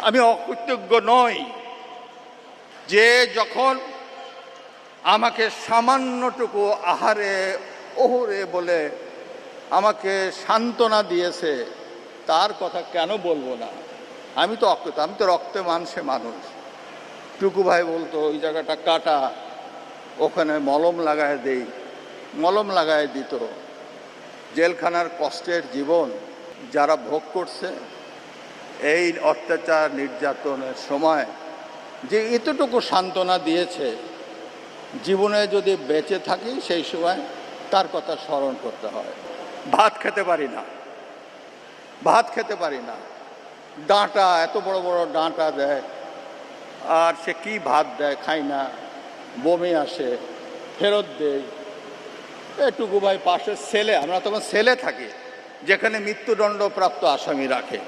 আমি অকৃতজ্ঞ নই যে যখন আমাকে সামান্যটুকু আহারে ওহরে বলে আমাকে সান্ত্বনা দিয়েছে, তার কথা কেন বলবো না? আমি তো আমি তো রক্তে মাংসে মানুষ। টুকু ভাই বলতো ওই জায়গাটা কাটা, ওখানে মলম লাগায় দেই, মলম লাগায় দিত। জেলখানার কষ্টের জীবন যারা ভোগ করছে, এই অত্যাচার নির্যাতনের সময় যে এতটুকু সান্ত্বনা দিয়েছে, জীবনে যদি বেঁচে থাকি সেই সময় তার কথা স্মরণ করতে হয়। ভাত খেতে পারি না, ভাত খেতে পারি না, ডাঁটা এত বড় বড় ডাঁটা দেয়, আর সে কি ভাত দেয় খাই না, বমি আসে, ফেরত দেয়। এটুকু ভাই পাশের সেলে, আমরা তখন সেলে থাকি যেখানে মৃত্যুদণ্ডপ্রাপ্ত আসামি রাখে।